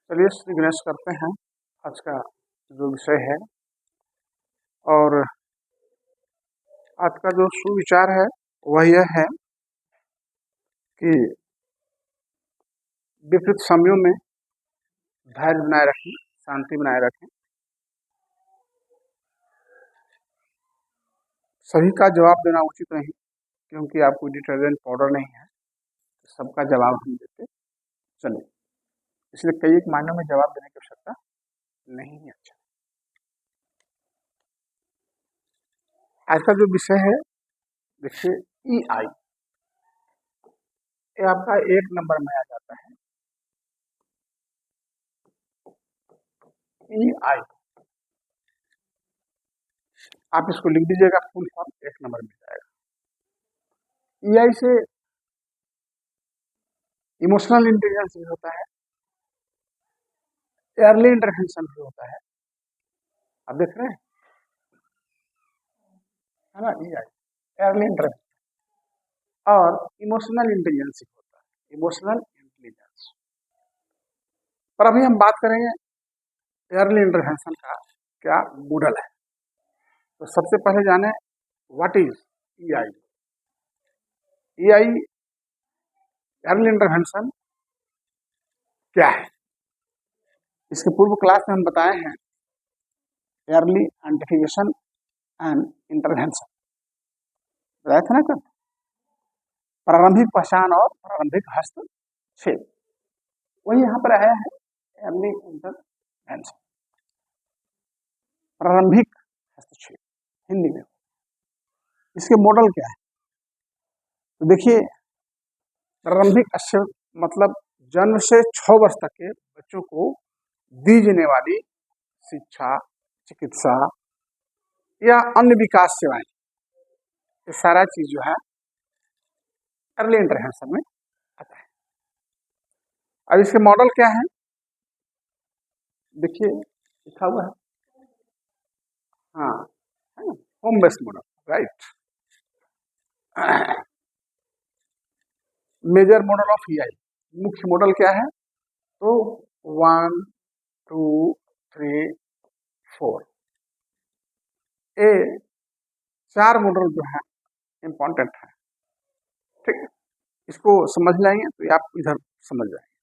चलिए श्री गणेश करते हैं आज का जो विषय है। और आज का जो सुविचार है वह यह है कि विपरीत समयों में धैर्य बनाए रखें, शांति बनाए रखें। सभी का जवाब देना उचित नहीं, क्योंकि आपको डिटर्जेंट पाउडर नहीं है तो सबका जवाब हम देते चले, इसलिए कई एक मायनों में जवाब देने की आवश्यकता नहीं है। अच्छा, आज का जो विषय है देखिए, EI ये आपका 1 नंबर में आ जाता है। EI आप इसको लिख दीजिएगा, फुल फॉर्म 1 नंबर मिल जाएगा। EI से इमोशनल इंटेलिजेंस भी होता है, अर्ली इंटरवेंशन भी होता है। आप देख रहे हैं, है ना, EI अर्ली इंटरवेंशन और इमोशनल इंटेलिजेंस होता है, इमोशनल इंटेलिजेंस। पर अभी हम बात करेंगे अर्ली इंटरवेंशन का क्या मॉडल है। तो सबसे पहले जाने what is EI। EI early intervention क्या है। इसके पूर्व क्लास में हम बताए हैं अर्ली आइडेंटिफिकेशन एंड इंटरवेंशन, बताया था ना कल, प्रारंभिक पहचान और प्रारंभिक हस्तक्षेप, वही यहाँ पर आया है अर्ली इंटरवेंशन, प्रारंभिक हस्तक्षेप हिंदी में। इसके मॉडल क्या है, तो देखिए प्रारंभिक मतलब जन्म से 6 वर्ष तक के बच्चों को दी जाने वाली शिक्षा, चिकित्सा या अन्य विकास सेवाएं, ये सारा चीज जो है अर्ली इंटरवेंशन में आता है। अब इसके मॉडल क्या है, देखिए लिखा हुआ है, हाँ है ना, home based model, right. Major model of EI, मुख्य मॉडल क्या है, तो 1 2 3 4, ये 4 मॉडल जो है इंपॉर्टेंट है, ठीक है। इसको समझ लेंगे तो आप इधर समझ जाएंगे।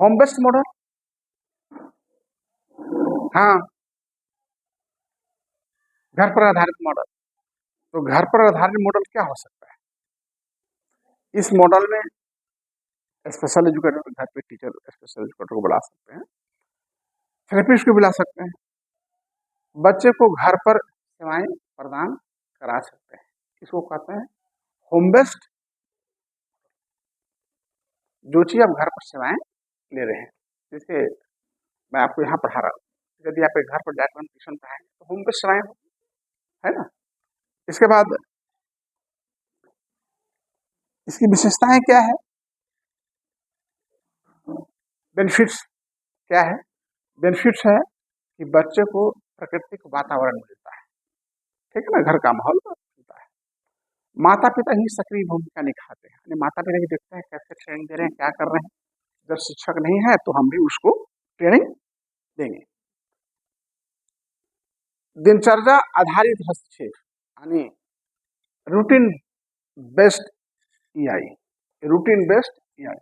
होम बेस्ड मॉडल, हाँ घर पर आधारित मॉडल। तो घर पर आधारित मॉडल क्या हो सकता है, इस मॉडल में स्पेशल एजुकेटर, घर पे टीचर स्पेशल एजुकेटर को बुला सकते हैं, थेरेपिस्ट को बुला सकते हैं, बच्चे को घर पर सेवाएं प्रदान करा सकते हैं। इसको कहते हैं होम बेस्ड। जो चीज आप घर पर सेवाएं ले रहे हैं, जैसे मैं आपको यहाँ पढ़ा रहा हूँ, यदि आप घर पर जाकर ट्यूशन पढ़ाएंगे तो होम बेस्ड सेवाएं होगी, है ना। इसके बाद इसकी विशेषताएं क्या है, बेनिफिट्स क्या है। बेनिफिट्स है कि बच्चे को प्राकृतिक वातावरण मिलता है, ठीक है ना, घर का माहौल मिलता है। माता पिता ही सक्रिय भूमिका निभाते हैं, यानी माता पिता भी देखते हैं कैसे ट्रेनिंग दे रहे हैं, क्या कर रहे हैं। जब शिक्षक नहीं है तो हम भी उसको ट्रेनिंग देंगे। दिनचर्या आधारित हस्तक्षेप, यानी routine based EI, routine based EI।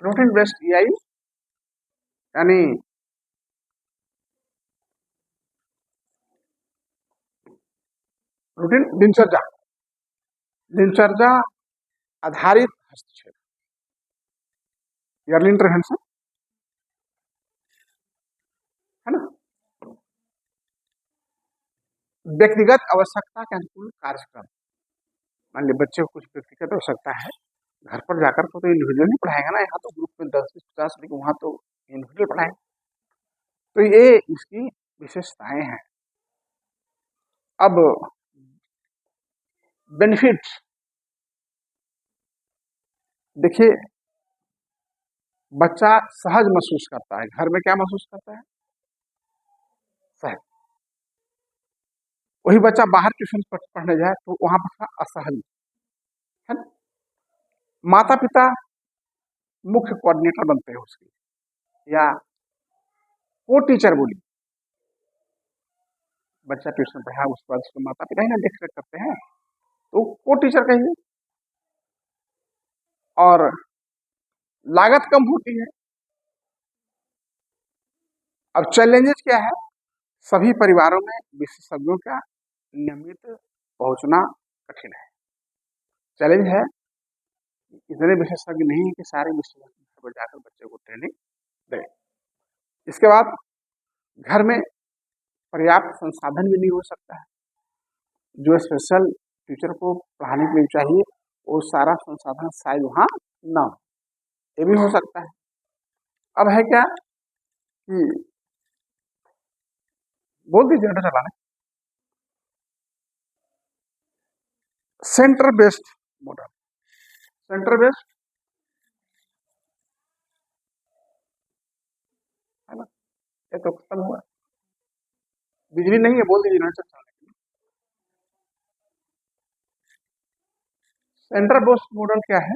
Routine based EI यानी रूटीन दिनचर्या आधारित हस्तक्षेप, अर्ली इंटरवेंशन, है ना। व्यक्तिगत आवश्यकता के अनुकूल कार्यक्रम, मान लीजिए बच्चे को कुछ व्यक्तिगत आवश्यकता है, घर पर जाकर तो इंडिविजुअल नहीं पढ़ाएगा ना, यहाँ तो ग्रुप में 10 20 50, लेकिन वहाँ तो इंडिविजुअल पढ़ाएंगे। तो ये इसकी विशेषताएं हैं। अब बेनिफिट देखिए, बच्चा सहज महसूस करता है, घर में क्या महसूस करता है, सहज। वही बच्चा बाहर ट्यूशन पढ़ने जाए तो वहां पर थोड़ा असहज है ना। माता पिता मुख्य कोऑर्डिनेटर बनते हैं उसके, या को टीचर बोली, बच्चा ट्यूशन पढ़ा उसके बाद उसके माता पिता ही ना देख रेख करते हैं, तो को टीचर कहिए। और लागत कम होती है। अब चैलेंजेस क्या है, सभी परिवारों में विशेषज्ञों का नियमित पहुंचना कठिन है। चैलेंज है, इतने विशेषज्ञ नहीं है कि सारे विशेषज्ञ घर पर जाकर बच्चे को ट्रेनिंग दें। इसके बाद घर में पर्याप्त संसाधन भी नहीं हो सकता है, जो स्पेशल टीचर को पढ़ाने के लिए चाहिए वो सारा संसाधन शायद वहाँ ना हो, ये भी हो सकता है। अब है क्या कि बोल दीजिए बेटा चलाने, centre based model, centre based है ना, ये तो खत्म हुआ। बिजली नहीं है, बोल दीजिए जनरेटर चलाने के लिए। सेंटर बेस्ड मॉडल क्या है,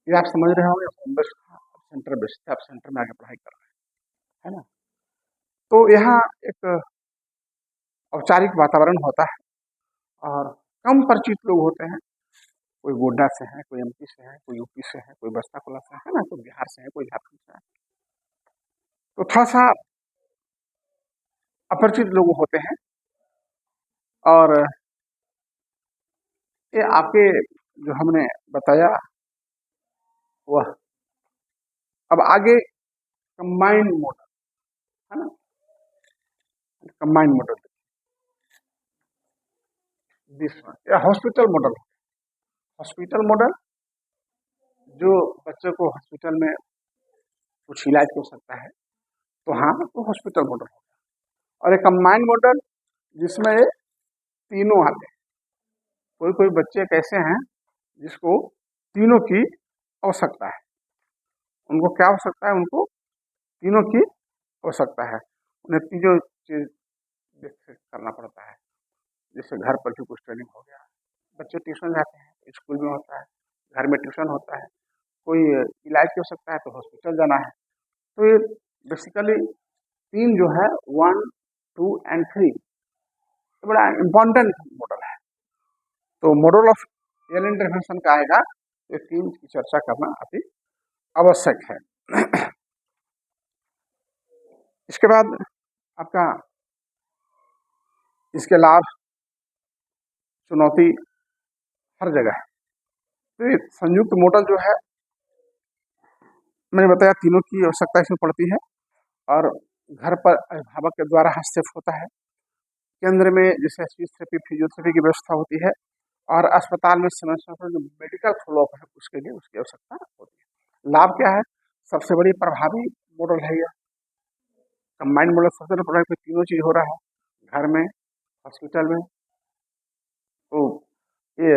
ये आप समझ रहे होंगे। होम बेस्ड था, सेंटर बेस्ड था, आप सेंटर में आके पढ़ाई कर रहे हैं, है ना। तो यहाँ एक औपचारिक वातावरण होता है और कम परिचित लोग होते हैं, कोई गोड्डा से है, कोई एमपी से है, कोई यूपी से है, कोई बस्ता कोला से है ना, कोई बिहार से है, कोई झारखंड से है, तो थोड़ा सा अपरिचित लोग होते हैं। और ये आपके जो हमने बताया वह, अब आगे कंबाइंड मॉडल है ना, कंबाइंड मॉडल दिस वन, या हॉस्पिटल मॉडल। हॉस्पिटल मॉडल जो बच्चे को हॉस्पिटल में कुछ इलाज हो सकता है, तो हाँ तो हॉस्पिटल मॉडल होगा। और एक कंबाइंड मॉडल जिसमें ये तीनों आते हैं। कोई कोई बच्चे कैसे हैं जिसको तीनों की आवश्यकता है, उनको क्या आवश्यकता है, उनको तीनों की आवश्यकता है, उन्हें तीनों चीज देख करना पड़ता है। जैसे घर पर भी कुछ ट्रेनिंग हो गया, बच्चे ट्यूशन जाते हैं, स्कूल में होता है, घर में ट्यूशन होता है, कोई इलाज की आवश्यकता है तो हॉस्पिटल जाना है। तो ये बेसिकली तीन जो है 1, 2 एंड 3, तो बड़ा इम्पोर्टेंट मॉडल है। तो मॉडल ऑफ रियल इंटरवेंशन का आएगा, ये तीन की चर्चा करना अति आवश्यक है। इसके बाद आपका इसके लाभ चुनौती हर जगह है। तो ये संयुक्त मॉडल जो है मैंने बताया तीनों की आवश्यकता इसमें पड़ती है, और घर पर अभिभावक के द्वारा हस्तक्षेप होता है। केंद्र में जैसे स्पीच थेरेपी, फिजियोथेरेपी की व्यवस्था होती है, और अस्पताल में समय समय पर जो मेडिकल फॉलोअप है उसके लिए उसकी आवश्यकता होती है। लाभ क्या है, सबसे बड़ी प्रभावी मॉडल है यह कंबाइंड मॉडल। सबसे बड़ा प्रभावी, तीनों चीज हो रहा है, घर में, हॉस्पिटल में, तो ये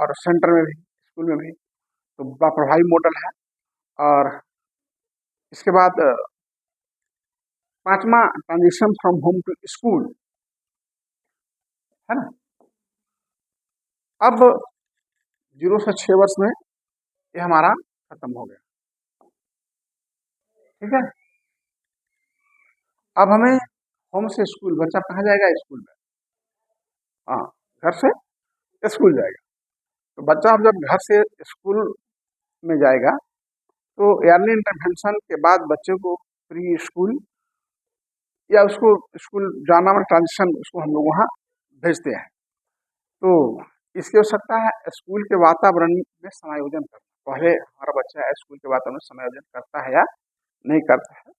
और सेंटर में भी, स्कूल में भी, तो बड़ा प्रभावी मॉडल है। और इसके बाद पांचवा, transition from home to school, है ना। अब 0 से 6 वर्ष में ये हमारा खत्म हो गया, ठीक है। अब हमें होम से स्कूल, बच्चा कहाँ जाएगा, स्कूल में, हाँ, घर से स्कूल जाएगा। तो बच्चा अब जब घर से स्कूल में जाएगा तो अर्ली इंटरवेंशन के बाद बच्चे को प्री स्कूल या उसको स्कूल जाना में ट्रांजिशन, उसको हम लोग वहाँ भेजते हैं। तो इसकी आवश्यकता है स्कूल के वातावरण में समायोजन करना। पहले हमारा बच्चा स्कूल के वातावरण में समायोजन करता है या नहीं करता है,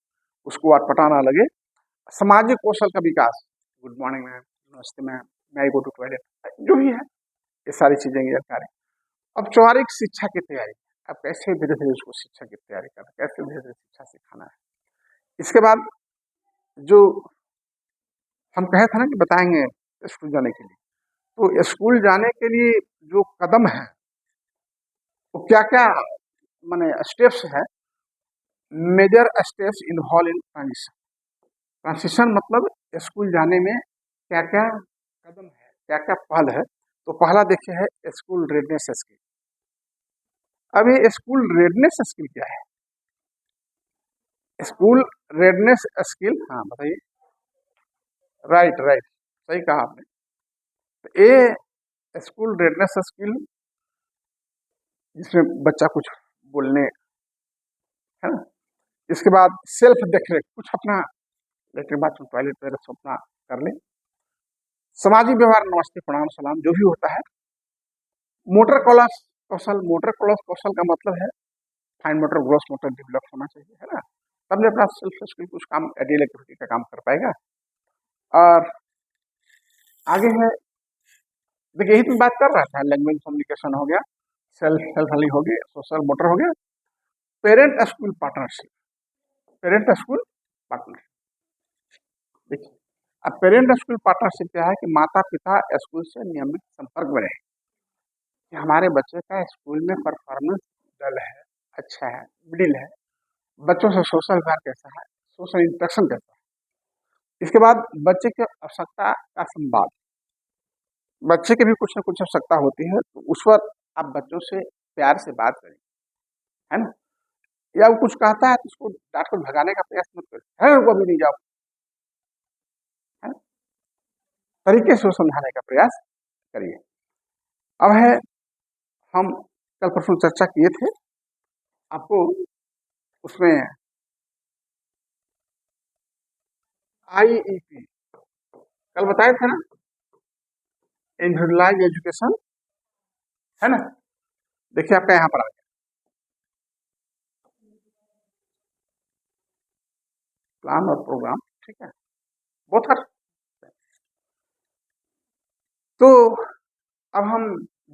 उसको अटपटा ना लगे। सामाजिक कौशल का विकास, गुड मॉर्निंग मैम, नमस्ते मैम, मैं आई गो टू टॉयलेट, जो भी है ये सारी चीजें ये कार्य। अब व्यवहारिक शिक्षा की तैयारी, अब कैसे धीरे धीरे उसको शिक्षा की तैयारी करना, कैसे धीरे धीरे शिक्षा सिखाना है। इसके बाद जो हम कहे थे ना कि बताएंगे स्कूल जाने के लिए, तो स्कूल जाने के लिए जो कदम है वो क्या क्या माने स्टेप्स है, major steps involve in transition. Transition मतलब स्कूल जाने में क्या क्या कदम है, क्या क्या पहल है। तो पहला देखिए है स्कूल रेडनेस स्किल। अब ये स्कूल रेडनेस स्किल क्या है? स्कूल रेडनेस स्किल, हाँ बताइए। राइट राइट, सही कहा आपने। तो ये स्कूल रेडनेस स्किल, जिसमें बच्चा कुछ बोलने, है ना, इसके बाद सेल्फ देख रेख, कुछ अपना लेटरिन बाथरूम टॉयलेट वगैरह सब अपना कर ले। सामाजिक व्यवहार, नमस्ते प्रणाम सलाम जो भी होता है। मोटर कौशल कौशल, मोटर कौशल का मतलब है fine motor gross motor develop होना चाहिए, है ना, तब अपना सेल्फ स्किल कुछ काम डेली एक्टिविटी का काम कर पाएगा। और आगे है, देखिए यही तो बात कर रहा था, लैंग्वेज कम्युनिकेशन हो गया, सेल्फ सेल्फ हली हो गया, सोशल मोटर हो गया, parent school partnership. Parent school partnership, देखिए अब पेरेंट स्कूल पार्टनरशिप क्या है कि माता पिता स्कूल से नियमित संपर्क में रहे कि हमारे बच्चे का स्कूल में परफॉर्मेंस डल है, अच्छा है, मिडिल है, बच्चों से सोशल व्यवहार कैसा है, सोशल इंटरेक्शन कैसा है। इसके बाद बच्चे की आवश्यकता का संवाद, बच्चे की भी कुछ ना कुछ आवश्यकता होती है, तो उस वक्त आप बच्चों से प्यार से बात करें, है ना, या वो कुछ कहता है तो उसको डांट कर भगाने का प्रयास मत करें, है वो अभी नहीं जाओ, है ना, तरीके से समझाने का प्रयास करिए। अब है, हम कल परसों चर्चा किए थे, आपको उसमें आईईपी कल बताए थे ना, इंडिविजुअलाइज एजुकेशन, है ना, देखिए आपका यहाँ पर आ गया प्लान और प्रोग्राम, ठीक है, बहुत हर। तो अब हम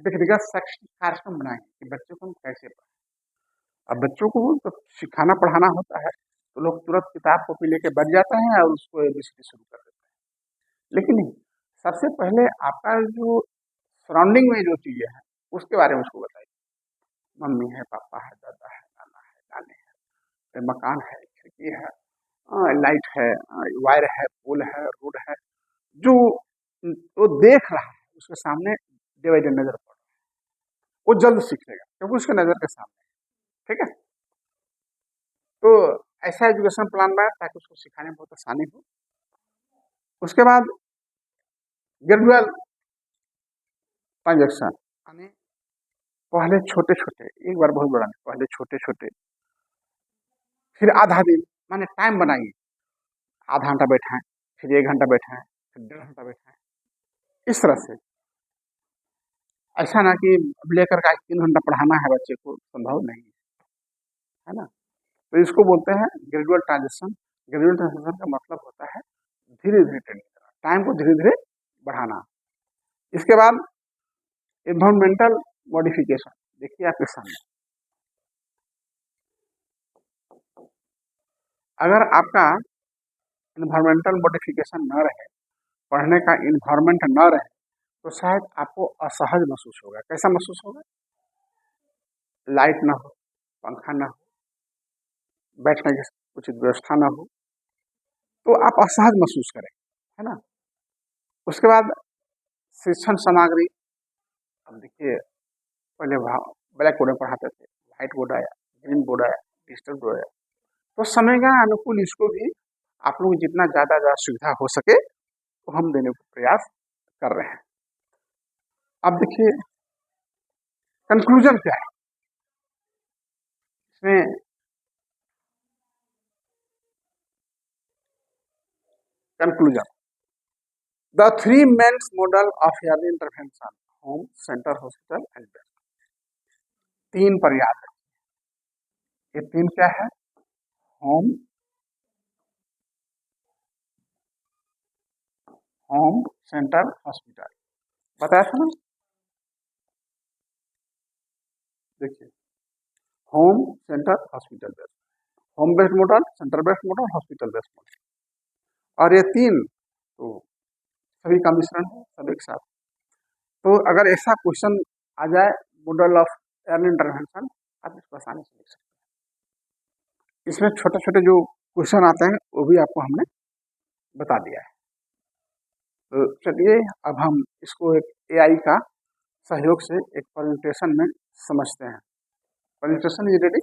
व्यक्तिगत शैक्षणिक कार्यक्रम बनाएंगे कि बच्चों को हम कैसे पढ़ाएं। अब बच्चों को तो सिखाना पढ़ाना होता है, तो लोग तुरंत किताब कॉपी लेके बैठ जाते हैं और उसको एबीसीडी शुरू कर देते हैं, लेकिन नहीं, सबसे पहले आपका जो सराउंडिंग में जो चीजें हैं उसके बारे में उसको बताइए। मम्मी है, पापा है, दादा है, नाना है, नानी है, मकान है, खिड़की है, लाइट है, वायर है, पोल है, रोड है, जो वो देख रहा है उसके सामने डिवाइडर नजर पड़ रहा है, वो जल्द सीखेगा क्योंकि उसके नजर के सामने है, ठीक है। तो ऐसा एजुकेशन प्लान बनाए ताकि उसको सिखाने में बहुत आसानी हो। उसके बाद ग्रेजुअल ट्रांजेक्शन, यानी पहले छोटे छोटे, एक बार बहुत बड़ा नहीं, पहले छोटे छोटे, फिर आधा दिन, माने टाइम बनाइए, आधा घंटा बैठाएं, फिर 1 घंटा बैठाएं, फिर 1.5 घंटा बैठाएं, इस तरह से। ऐसा ना कि अब लेकर के आज 3 घंटा पढ़ाना है बच्चे को, संभव नहीं है ना। तो इसको बोलते हैं ग्रेजुअल ट्रांजेक्शन। ग्रेजुअल ट्रांजेक्शन का मतलब होता है धीरे धीरे ट्रेनिंग करना, टाइम को धीरे धीरे बढ़ाना। इसके बाद इन्वायरमेंटल मॉडिफिकेशन, देखिए आपके सामने, अगर आपका इन्वायरमेंटल मॉडिफिकेशन न रहे, पढ़ने का इन्वायरमेंट न रहे, तो शायद आपको असहज महसूस होगा। कैसा महसूस होगा? लाइट ना हो, पंखा ना हो, बैठने की उचित व्यवस्था ना हो, तो आप असहज महसूस करें, है ना। उसके बाद शिक्षण सामग्री, अब देखिए पहले ब्लैक बोर्ड में पढ़ाते थे, व्हाइट बोर्ड आया, ग्रीन बोर्ड आया, डिजिटल बोर्ड आया, तो समय का अनुकूल इसको भी आप लोग जितना ज्यादा सुविधा हो सके तो हम देने का प्रयास कर रहे हैं। अब देखिए कंक्लूजन क्या है इसमें, conclusion, the three mains model of early intervention, home, centre, hospital and bed. तीन पर याद है, ये तीन क्या है? होम, होम, सेंटर, हॉस्पिटल, बताया था ना। देखिए home, centre, hospital based, home based model, centre based model, hospital based model, और ये तीन तो सभी का मिश्रण है, सब एक साथ। तो अगर ऐसा क्वेश्चन आ जाए, मॉडल ऑफ अर्ली इंटरवेंशन, आप इसको आसानी से लिख सकते हैं। इसमें छोटे छोटे जो क्वेश्चन आते हैं वो भी आपको हमने बता दिया है। तो चलिए अब हम इसको एक एआई का सहयोग से एक प्रेजेंटेशन में समझते हैं। Presentation is ready?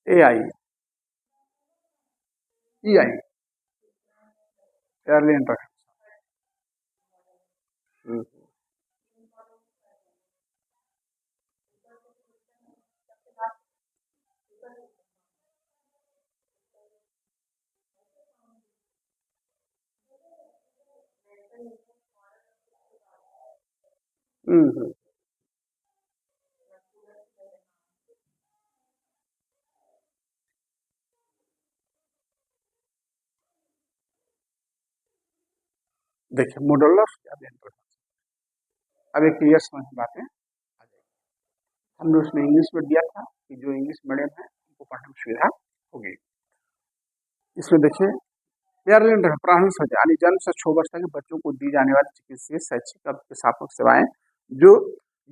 AI, EI, early interface. देखिए मॉड्यूलर एयरली इंटरफेस, अब एक क्लियर समझ में बातें आ जाएगी। हमने उसमें इंग्लिश में दिया था कि जो इंग्लिश मीडियम है उनको पढ़ने में सुविधा होगी। इसमें देखिए एयरली इंटरफेस प्रारंभिक सुविधा यानी जन्म से 6 वर्ष तक के बच्चों को दी जाने वाली चिकित्सीय, शैक्षिक और चिकित्सात्मक सेवाएं जो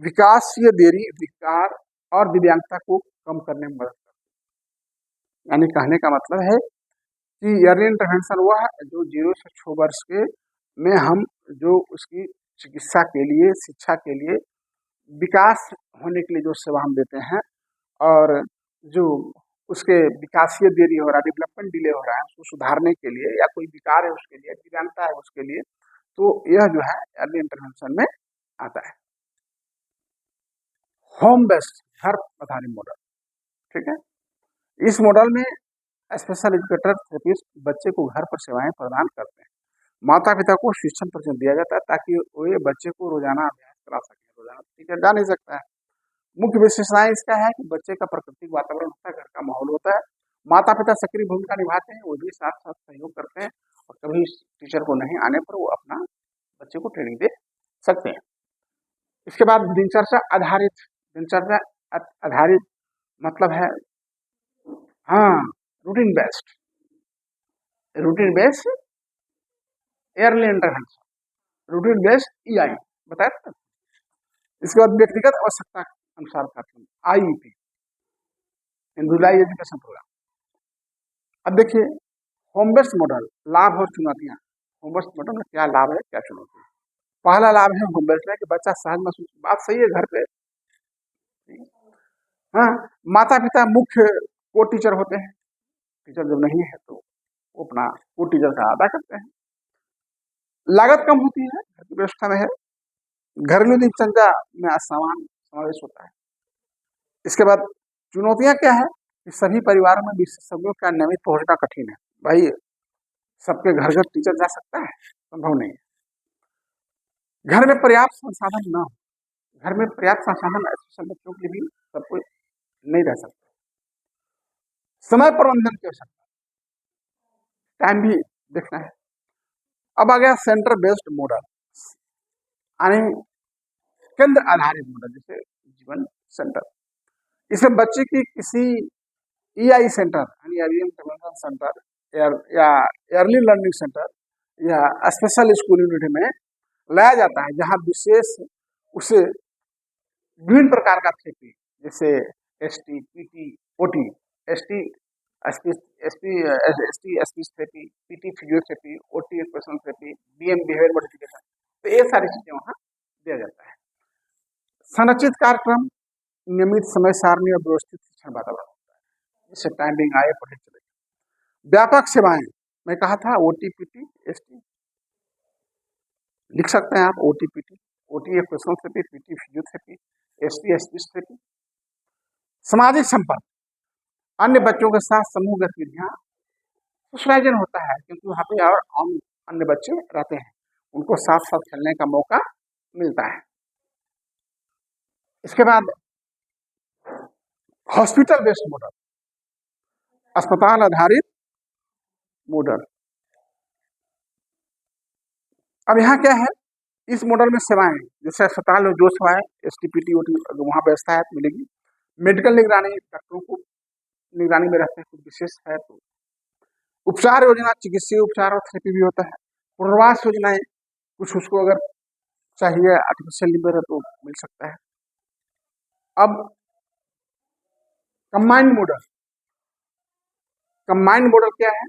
विकासीय देरी, विकार और दिव्यांगता को कम करने में मदद करती है। यानी कहने का मतलब है कि अर्ली इंटरवेंशन वह है जो 0 से 6 वर्ष के में हम जो उसकी चिकित्सा के लिए, शिक्षा के लिए, विकास होने के लिए जो सेवा हम देते हैं और जो उसके विकासीय देरी हो रहा है, डेवलपमेंट डिले हो रहा है, उसको सुधारने के लिए या कोई विकार है उसके लिए, दिव्यांगता है उसके लिए, तो यह जो है अर्ली इंटरवेंशन में आता है। होम बेस्ड, घर आधारित मॉडल, ठीक है। इस मॉडल में स्पेशल एजुकेटर थेरेपिस्ट बच्चे को घर पर सेवाएं प्रदान करते हैं। माता पिता को शिक्षण प्रशिक्षण दिया जाता है ताकि वो ये बच्चे को रोजाना अभ्यास करा सके। रोजाना टीचर जा नहीं सकता है। मुख्य विशेषताएं इसका है कि बच्चे का प्राकृतिक वातावरण होता है, घर का माहौल होता है, माता पिता सक्रिय भूमिका निभाते हैं, वो भी साथ साथ सहयोग करते हैं और कभी टीचर को नहीं आने पर वो अपना बच्चे को ट्रेनिंग दे सकते हैं। इसके बाद दिनचर्या आधारित, दिनचर्या आधारित मतलब है हाँ routine based, routine based early intervention, routine based EI बताया था। इसके बाद व्यक्तिगत आवश्यकता अनुसार कार्यक्रम आईईपी, इंडिविजुअलाइज्ड एजुकेशन प्रोग्राम। अब देखिए होम बेस्ड मॉडल, लाभ और चुनौतियां। होम बेस्ड मॉडल में क्या लाभ है, क्या चुनौती है? पहला लाभ है होम बेस्ड में कि बच्चा सहज महसूस, बात सही है घर पे। हाँ, माता पिता मुख्य को टीचर होते हैं, टीचर जब नहीं है तो वो अपना को टीचर का अदा करते हैं। लागत कम होती है, घर की व्यवस्था में है, घरेलू दिनचर्या में आसान समावेश होता है। इसके बाद चुनौतियां क्या है कि सभी परिवारों में विशेषज्ञों का नियमित पहुंचना कठिन है। भाई सबके घर घर टीचर जा सकता है? संभव नहीं है। घर में पर्याप्त संसाधन न हो, घर में पर्याप्त संसाधन ऐसे बच्चों के लिए सब कोई नहीं रह सकता। समय प्रबंधन की आवश्यकता, टाइम भी देखना है। अब आ गया सेंटर बेस्ड मॉडल, यानी केंद्र आधारित मॉडल, जैसे जीवन सेंटर। इसमें बच्चे की किसी ईआई सेंटर यानी अर्ली इंटरवेंशन सेंटर या अर्ली लर्निंग सेंटर या स्पेशल स्कूल यूनिट में लाया जाता है, जहां विशेष उसे विभिन्न प्रकार का थेरेपी जैसे ST, PT, OT, ST speech therapy, PT physiotherapy, OT expression therapy, BM behaviour modification, तो ये सारी चीजें वहां दिया जाता है। संरचित कार्यक्रम, नियमित समय सारणी और व्यवस्थित शिक्षण वातावरण होता है, जिससे टाइमिंग आए पढ़े चले। व्यापक सेवाएं, मैं कहा था ओटीपीटी, एसटी लिख सकते हैं आप, OT PT, OT expression therapy, PT physiotherapy, ST speech therapy. सामाजिक संपर्क, अन्य बच्चों के साथ समूह गतिविधियां, सोशलाइजन होता है क्योंकि वहाँ पे और अन्य बच्चे रहते हैं, उनको साथ साथ खेलने का मौका मिलता है। इसके बाद हॉस्पिटल बेस्ड मॉडल, अस्पताल आधारित मॉडल। अब यहाँ क्या है, इस मॉडल में सेवाएं जैसे अस्पताल में जो सेवाएं एसटीपीटी ओटी वहाँ व्यवस्था है तो मिलेगी। मेडिकल निगरानी, डॉक्टरों को निगरानी में रहते हैं, कुछ विशेष है तो। उपचार योजना, चिकित्सीय उपचार और थेरेपी भी होता है। पुनर्वास योजनाएं, कुछ उसको अगर चाहिए आर्टिफिशियल लिवर है तो मिल सकता है। अब कंबाइंड मॉडल, कंबाइंड मॉडल क्या है?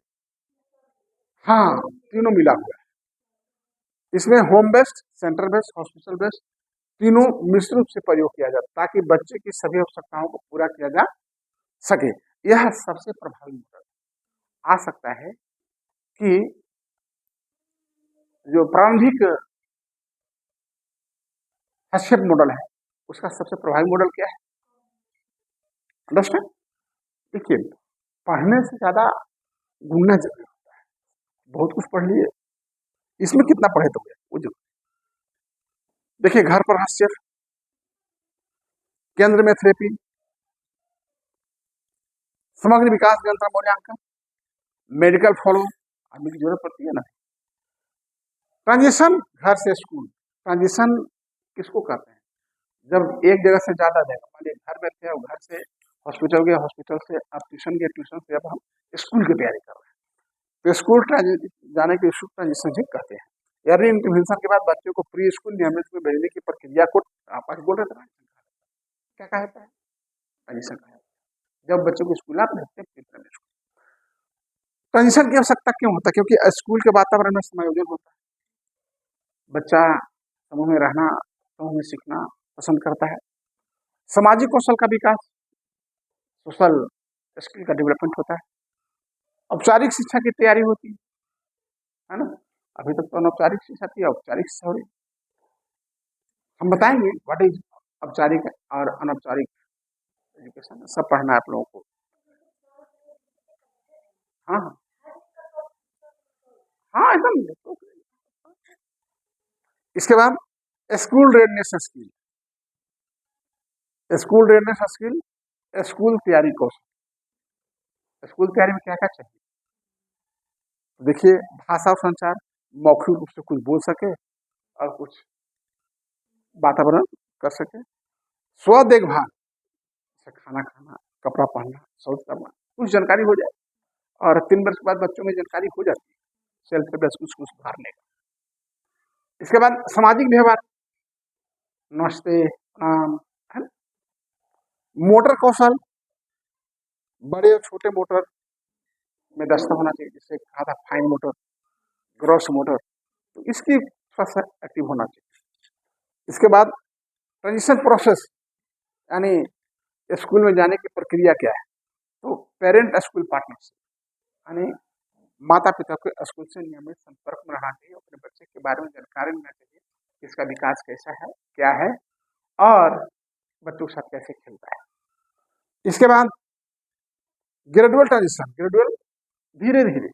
हाँ, तीनों मिला हुआ है। इसमें home based, centre based, hospital based तीनों मिश्र रूप से प्रयोग किया जाता है ताकि बच्चे की सभी आवश्यकताओं को पूरा किया जा सके। यह सबसे प्रभावी मॉडल आ सकता है कि जो प्रारंभिक हस्तक्षेप मॉडल है उसका सबसे प्रभावी मॉडल क्या है? अंडरस्टैंड? देखिए, पढ़ने से ज्यादा घूमना जरूरी होता है। बहुत कुछ पढ़ लिए, इसमें कितना पढ़े तो गया वो जो देखिए, घर पर हस्तक्षेप, केंद्र में थेरेपी, समग्र विकास नियंत्रण मूल्यांकन, मेडिकल फॉलो, आदमी की जरूरत पड़ती है ना। ट्रांजिशन घर से स्कूल, ट्रांजिशन किसको कहते हैं? जब एक जगह से ज्यादा जगह, मान लीजिए घर में थे और घर से हॉस्पिटल गए, हॉस्पिटल से आप ट्यूशन गए, ट्यूशन से अब हम स्कूल की तैयारी कर रहे हैं, तो स्कूल जाने के इशू ट्रांजिशन ही कहते हैं। अर्ली इंटरवेंशन के बाद बच्चों को प्री स्कूल नियमित में भेजने की प्रक्रिया को आप आज बोल रहे थे ना, क्या कहता है? ट्रांजिशन कहता है। जब बच्चों को स्कूल आप भेजते हैं प्री स्कूल। ट्रांजिशन की आवश्यकता क्यों होता है? क्योंकि स्कूल के वातावरण में समायोजन होता है, बच्चा समूह में रहना, समूह में सीखना पसंद करता है, सामाजिक कौशल का विकास, सोशल स्किल का डेवलपमेंट होता है, औपचारिक शिक्षा की तैयारी होती है ना। अभी तक तो अनौपचारिक शिक्षा थी, औपचारिक शिक्षा हो रही। हम बताएंगे व्हाट इज औपचारिक और अनौपचारिक एजुकेशन, सब पढ़ना है आप लोगों को। हाँ हाँ हाँ, एकदम। इसके बाद school redness skill, school redness skill, school तैयारी कौशल। स्कूल तैयारी में क्या क्या चाहिए? देखिए, भाषा और संचार, मौखिक रूप से कुछ बोल सके और कुछ वातावरण कर सके, स्व देखभाल, जैसे खाना खाना, कपड़ा पहनना, शौच करना, कुछ जानकारी हो जाए। और 3 वर्ष के बाद बच्चों में जानकारी हो जाती है सेल्फ डिफेंस कुछ कुछ सुधारने का। इसके बाद सामाजिक व्यवहार, नमस्ते, प्रणाम, है ना? मोटर कौशल, बड़े और छोटे मोटर में दस्ता होना चाहिए, जिससे कहा था फाइन मोटर, ग्रॉस मोटर, तो इसकी थोड़ा सा एक्टिव होना चाहिए। इसके बाद ट्रांजिशन प्रोसेस, यानी स्कूल में जाने की प्रक्रिया क्या है? तो पेरेंट स्कूल पार्टनरशिप, यानी माता पिता को स्कूल से नियमित संपर्क में रहना चाहिए, अपने बच्चे के बारे में जानकारी लेना चाहिए, इसका विकास कैसा है, क्या है, और बच्चों के साथ कैसे खेलता है। इसके बाद ग्रेजुअल ट्रांजिशन, ग्रेजुअल, धीरे धीरे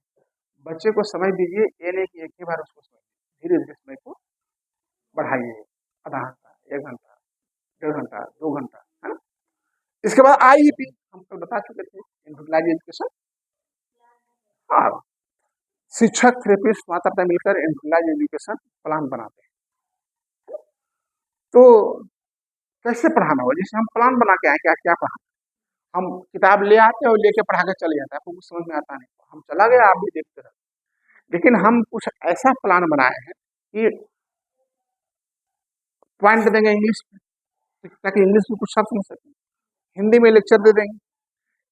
बच्चे को समय दीजिए, ये नहीं कि एक ही बार उसको समय दीजिए, धीरे धीरे समय को बढ़ाइए, आधा घंटा, 1 घंटा, 1.5 घंटा, 2 घंटा, है ना। इसके बाद IEP हम कल बता चुके थे, इंडिविजुअलाइज्ड एजुकेशन। हाँ, शिक्षक, थेरेपिस्ट, माता पिता मिलकर इंडिविजुअलाइज्ड एजुकेशन प्लान बनाते हैं। तो कैसे पढ़ाना होगा? जैसे हम प्लान बना के आए, क्या क्या पढ़ाना, हम किताब ले आते हैं और लेके पढ़ा के चले जाते हैं, आपको कुछ समझ में आता नहीं, हम चला गया, आप भी देखते रहे। लेकिन हम कुछ ऐसा प्लान बनाए हैं कि पॉइंट देंगे इंग्लिश में, ताकि इंग्लिश में कुछ शब्द समझ सकें, हिंदी में लेक्चर दे देंगे,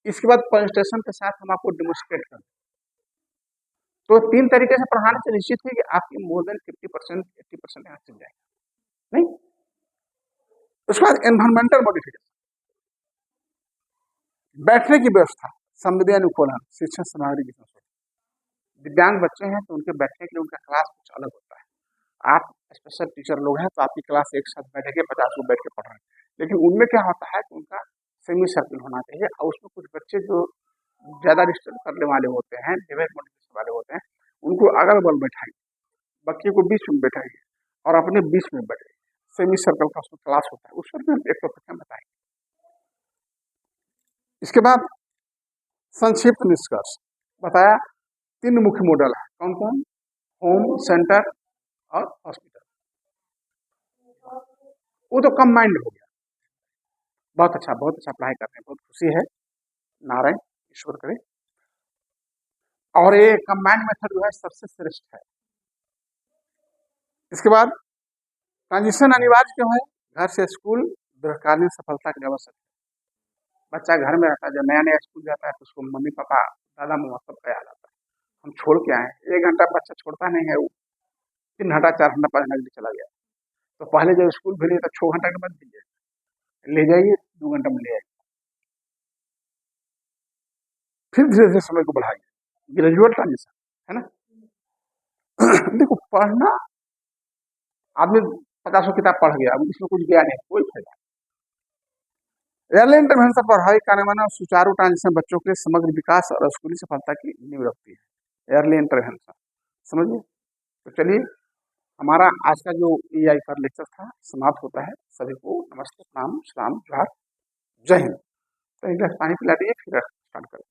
इसके बाद प्रेजेंटेशन के साथ हम आपको डेमोन्स्ट्रेट करें। तो 3 तरीके से पढ़ाने से निश्चित है कि आपकी मोर देन 50%, 80% यहाँ चल जाएगा। नहीं, उसके बाद एनवायरमेंटल मॉडिफिकेशन, बैठने की व्यवस्था, समृद्धि अनुकूलन, शिक्षण सामग्री की संशोधन। दिव्यांग बच्चे हैं तो उनके बैठने के लिए उनका क्लास कुछ अलग होता है। आप स्पेशल टीचर लोग हैं तो आपकी क्लास एक साथ बैठेंगे, 50 लोग बैठ के पढ़ रहे हैं, लेकिन उनमें क्या होता है कि उनका सेमी सर्किल होना चाहिए, और उसमें कुछ बच्चे जो ज्यादा डिस्टर्ब करने वाले होते हैं, डेवलपमेंट वाले होते हैं, उनको अगल बगल बैठाइए, बच्चे को बीच में बैठाइए और अपने बीच में बैठे, सेमी सर्कल का उसमें क्लास होता है, उसमें भी हम एक टॉपिक बताएंगे। इसके बाद संक्षिप्त निष्कर्ष बताया, 3 मुख्य मॉडल है, कौन कौन? होम, सेंटर और हॉस्पिटल। वो तो कंबाइंड हो गया। बहुत अच्छा पढ़ाई करते हैं, बहुत खुशी है, नारायण ईश्वर करे। और ये कंबाइंड मेथड जो है सबसे श्रेष्ठ है। इसके बाद ट्रांजिशन अनिवार्य क्यों है? घर से स्कूल दीर्घकालीन सफलता के लिए आवश्यक है। बच्चा घर में रहता है, जब नया नया स्कूल जाता है तो उसको मम्मी पापा दादा मम्मा सब याद आता है, हम छोड़ के आए हैं। 1 घंटा बच्चा छोड़ता नहीं है, वो 3 घंटा 4 घंटा 5 घंटा के लिए चला गया। तो पहले जब स्कूल भेजिए तो 6 घंटा के बाद दीजिए, ले जाइए 2 घंटा में ले आइए, फिर धीरे धीरे समय को बढ़ाइए। ग्रेजुएट ट्रांजिशन है ना। देखो पढ़ना, आदमी 50 किताब पढ़ गया, अब उसमें कुछ गया नहीं, कोई फायदा नहीं। अर्ली इंटरवेंशन पढ़ाई का माना सुचारू ट्रांजिशन बच्चों के समग्र विकास और स्कूली सफलता की नींव रखती है। अर्ली इंटरवेंशन समझिए। तो चलिए, हमारा आज का जो एआई पर लेक्चर था समाप्त होता है। सभी को नमस्ते, प्रणाम, सलाम, जोहार, जय हिंद। तो एक गिलास पानी पिला दीजिए, फिर स्टार्ट करें।